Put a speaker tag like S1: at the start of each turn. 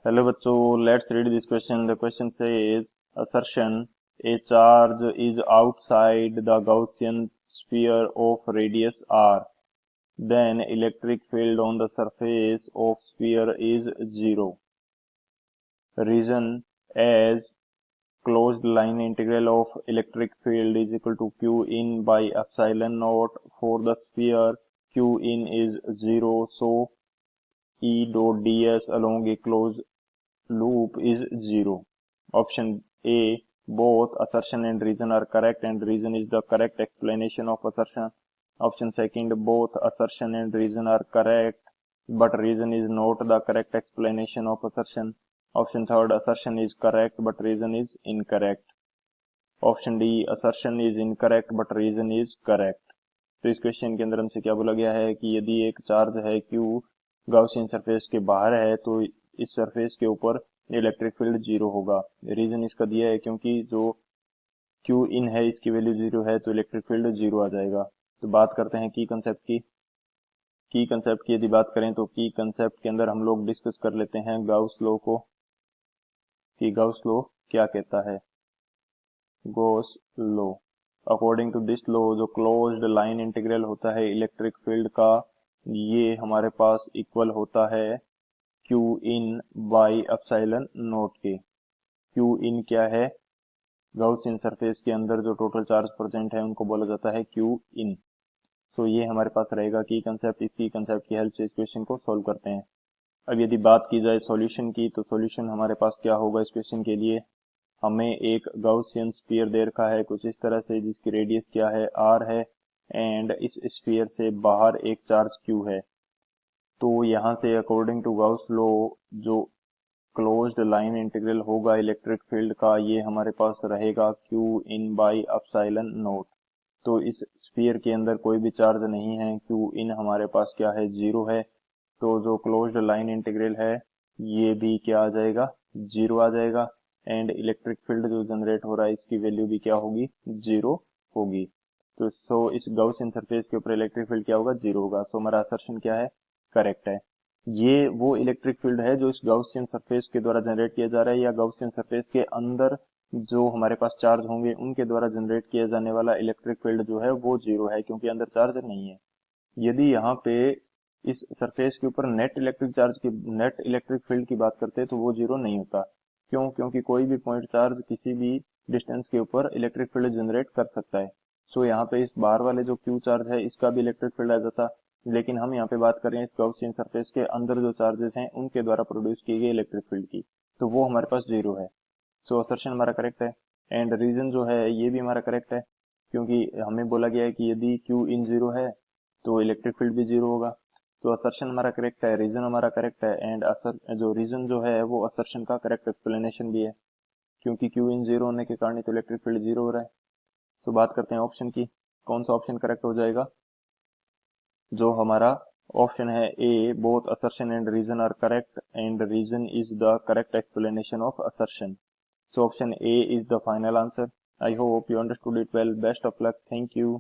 S1: Hello बच्चों, let's read this question. The question says assertion a charge is outside the Gaussian sphere of radius r, then electric field on the surface of sphere is zero. Reason as closed line integral of electric field is equal to q in by epsilon naught for the sphere q in is zero, so E dot ds along a closed loop is zero. Option A, both assertion and reason are correct and reason is the correct explanation of assertion. Option second, both assertion and reason are correct but reason is not the correct explanation of assertion. Option third, assertion is correct but reason is incorrect. Option D, assertion is incorrect but reason is correct. तो इस question के अंदर हमसे क्या बोला गया है कि यदि एक चार्ज है Q गॉसियन सरफेस के बाहर है तो इस सरफेस के ऊपर इलेक्ट्रिक फील्ड जीरो होगा. रीजन इसका दिया है क्योंकि जो Q इन है इसकी वैल्यू जीरो है तो इलेक्ट्रिक फील्ड जीरो आ जाएगा. तो बात करते हैं की कंसेप्ट की. की कंसेप्ट की यदि बात करें तो की कंसेप्ट के अंदर हम लोग डिस्कस कर लेते हैं गाउस लॉ को, कि गाउस लॉ क्या कहता है. Gauss law, according to this law जो क्लोज्ड लाइन इंटीग्रल होता है इलेक्ट्रिक फील्ड का, ये हमारे पास इक्वल होता है Q in by epsilon not के. Q इन क्या है? गॉसियन सरफेस के अंदर जो टोटल चार्ज प्रेजेंट है उनको बोला जाता है Q इन. तो ये हमारे पास रहेगा की कंसेप्ट. इसकी कंसेप्ट की हेल्प से इस क्वेश्चन को सॉल्व करते हैं. अब यदि बात की जाए सॉल्यूशन की तो सॉल्यूशन हमारे पास क्या होगा इस क्वेश्चन के लिए. हमें एक गॉसियन स्फीयर दे रखा है कुछ इस तरह से जिसकी रेडियस क्या है r है एंड इस स्फीयर से बाहर एक चार्ज q है. तो यहाँ से अकॉर्डिंग टू गाउस लॉ जो क्लोज्ड लाइन इंटीग्रल होगा इलेक्ट्रिक फील्ड का ये हमारे पास रहेगा q in by epsilon not. तो इस स्फीयर के अंदर कोई भी चार्ज नहीं है, q इन हमारे पास क्या है, जीरो है. तो जो क्लोज्ड लाइन इंटीग्रल है ये भी क्या आ जाएगा, जीरो आ जाएगा. एंड इलेक्ट्रिक फील्ड जो जनरेट हो रहा है इसकी वैल्यू भी क्या होगी, जीरो होगी. तो इस गॉसियन सरफेस के ऊपर इलेक्ट्रिक फील्ड क्या होगा, जीरो होगा. सो हमारा असर्शन क्या है, करेक्ट है. ये वो इलेक्ट्रिक फील्ड है जो इस गॉसियन सरफेस के द्वारा जनरेट किया जा रहा है या गॉसियन सरफेस के अंदर जो हमारे पास चार्ज होंगे उनके द्वारा जनरेट किया जाने वाला इलेक्ट्रिक फील्ड जो है वो जीरो है क्योंकि अंदर चार्ज नहीं है. यदि यहाँ पे इस सरफेस के ऊपर नेट इलेक्ट्रिक फील्ड की बात करते हैं तो वो जीरो नहीं होता. क्यों? क्योंकि कोई भी पॉइंट चार्ज किसी भी डिस्टेंस के ऊपर इलेक्ट्रिक फील्ड जनरेट कर सकता है. सो यहाँ पे इस बाहर वाले जो क्यू चार्ज है इसका भी इलेक्ट्रिक फील्ड आ जाता. लेकिन हम यहाँ पे बात कर रहे हैं इस गॉसियन सरफेस के अंदर जो चार्जेस हैं उनके द्वारा प्रोड्यूस की गई इलेक्ट्रिक फील्ड की, तो वो हमारे पास जीरो है. सो असर्शन हमारा करेक्ट है. एंड रीजन जो है ये भी हमारा करेक्ट है क्योंकि हमें बोला गया है कि यदि क्यू इन जीरो है तो इलेक्ट्रिक फील्ड भी जीरो होगा. तो असर्शन हमारा करेक्ट है, रीजन हमारा करेक्ट है एंड जो रीजन जो है वो असर्शन का करेक्ट एक्सप्लेनेशन भी है क्योंकि क्यू इन जीरो होने के कारण तो इलेक्ट्रिक फील्ड जीरो हो रहा है. सो बात करते हैं ऑप्शन की, कौन सा ऑप्शन करेक्ट हो जाएगा. जो हमारा ऑप्शन है A, both assertion and reason are correct and reason is the correct explanation of assertion. So option A is the final answer. I hope you understood it well. Best of luck. Thank you.